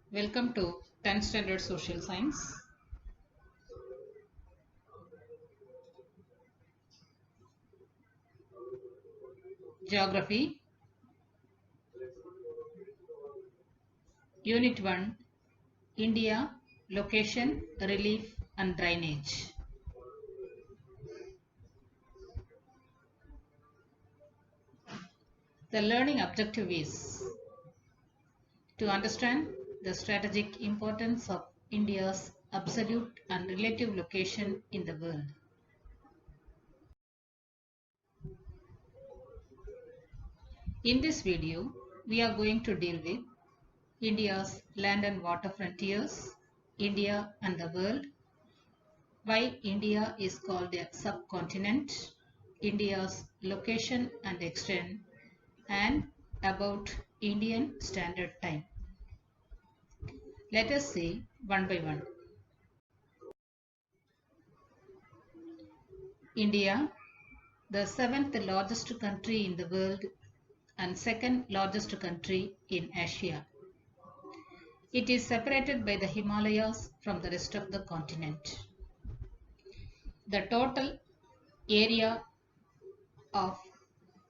Welcome to 10th Standard Social Science. Geography, Unit 1, India, Location, Relief and Drainage. The learning objective is to understand the strategic importance of India's absolute and relative location in the world. In this video, we are going to deal with India's land and water frontiers, India and the world, why India is called a subcontinent, India's location and extent, and about Indian Standard Time. Let us see one by one. India, the seventh largest country in the world and second largest country in Asia. It is separated by the Himalayas from the rest of the continent. The total area of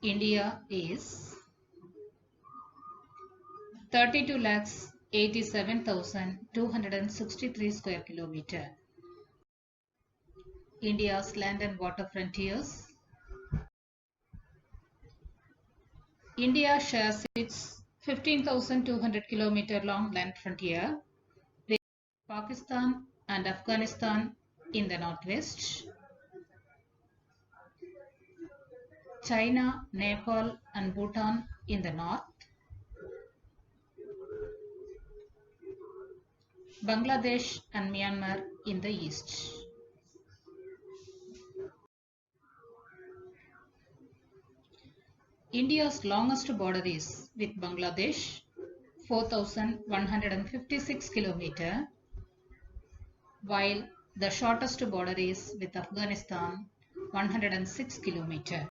India is 32,87,263 square kilometer. India's land and water frontiers. India shares its 15,200 kilometer long land frontier with Pakistan and Afghanistan in the northwest, China, Nepal and Bhutan in the north, Bangladesh and Myanmar in the east. India's longest border is with Bangladesh, 4,156 km, while the shortest border is with Afghanistan, 106 km.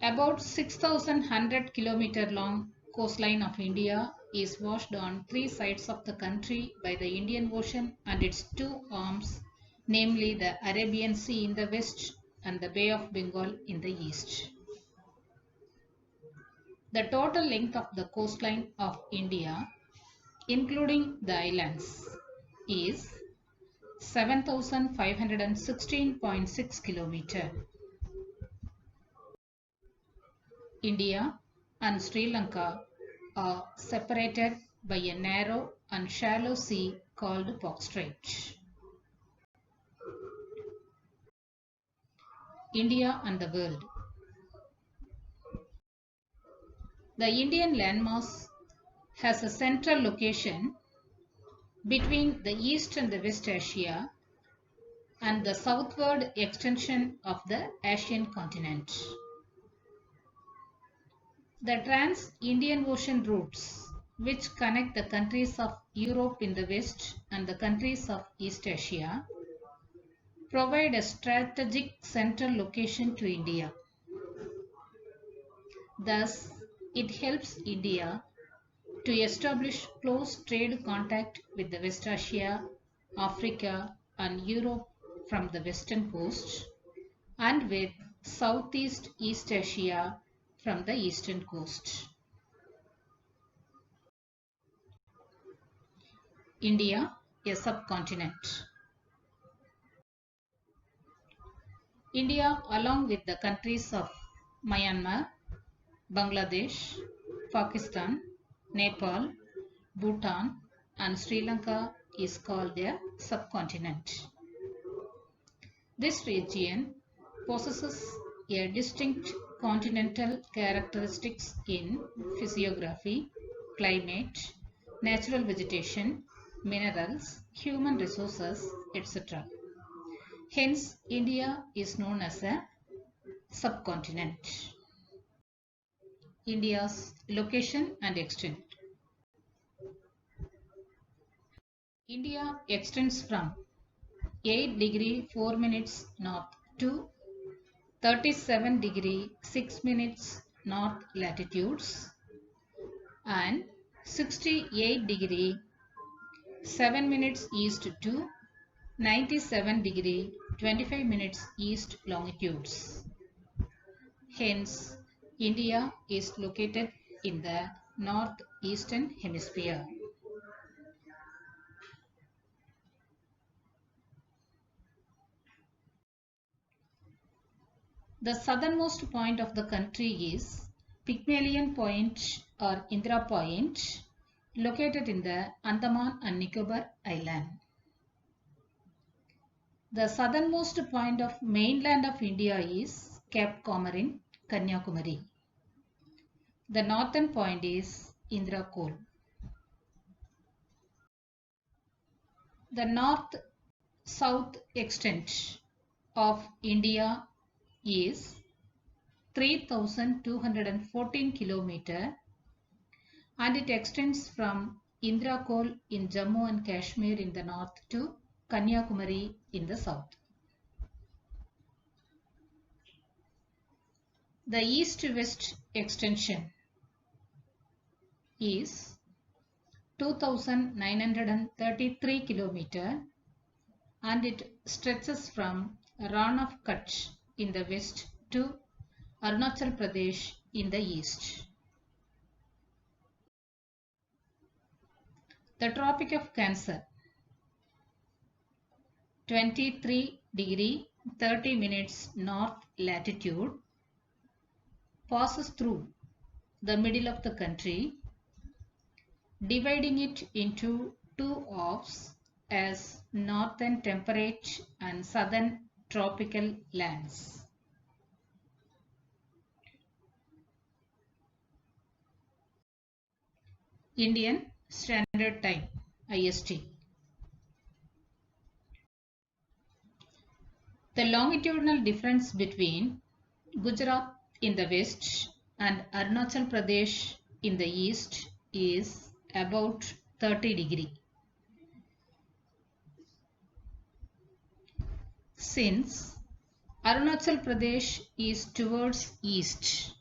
About 6,100 km long coastline of India is washed on three sides of the country by the Indian Ocean and its two arms, namely the Arabian Sea in the west and the Bay of Bengal in the east. The total length of the coastline of India, including the islands, is 7,516.6 km. India and Sri Lanka are separated by a narrow and shallow sea called Pok Strait. India and the world. The Indian landmass has a central location between the East and the West Asia and the southward extension of the Asian continent. The Trans-Indian Ocean routes, which connect the countries of Europe in the west and the countries of East Asia, provide a strategic central location to India. Thus, it helps India to establish close trade contact with the West Asia, Africa and Europe from the western coast and with Southeast East Asia from the eastern coast. India, a subcontinent. India, along with the countries of Myanmar, Bangladesh, Pakistan, Nepal, Bhutan and Sri Lanka is called a subcontinent. This region possesses a distinct continental characteristics in physiography, climate, natural vegetation, minerals, human resources, etc. Hence, India is known as a subcontinent. India's location and extent. India extends from 8 degree 4 minutes north to 37 degree 6 minutes north latitudes, and 68 degree 7 minutes east to 97 degree 25 minutes east longitudes. Hence, India is located in the northeastern hemisphere. The southernmost point of the country is Pygmalion Point or Indira Point, located in the Andaman and Nicobar Island. The southernmost point of mainland of India is Cape Comorin, Kanyakumari. The northern point is Indira Col. The north-south extent of India is 3,214 km and it extends from Indira Col in Jammu and Kashmir in the north to Kanyakumari in the south. The east-west extension is 2,933 km and it stretches from Rann of Kutch in the west to Arunachal Pradesh in the east. The Tropic of Cancer, 23 degree 30 minutes north latitude, passes through the middle of the country, dividing it into two halves as northern temperate and southern tropical lands. Indian Standard Time IST. The longitudinal difference between Gujarat in the west and Arunachal Pradesh in the east is about 30 degree. Since Arunachal Pradesh is towards east,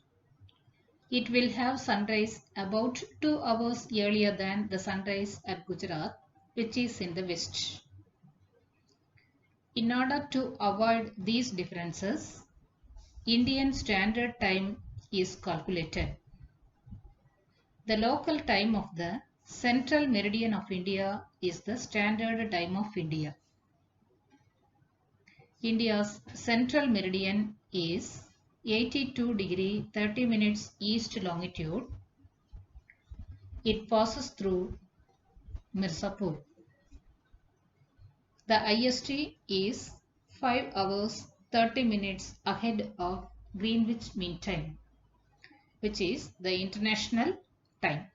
it will have sunrise about 2 hours earlier than the sunrise at Gujarat, which is in the west. In order to avoid these differences, Indian Standard Time is calculated. The local time of the central meridian of India is the Standard Time of India. India's central meridian is 82 degree 30 minutes east longitude. It passes through Mirzapur. The IST is 5 hours 30 minutes ahead of Greenwich Mean Time, which is the international time.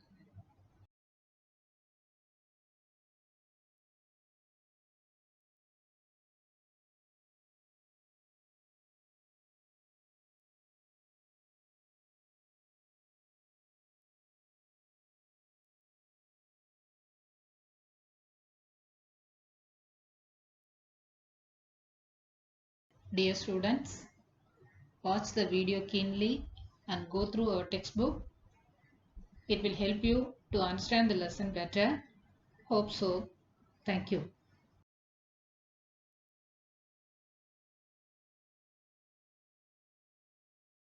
Dear students, watch the video keenly and go through our textbook. It will help you to understand the lesson better. Hope so. Thank you.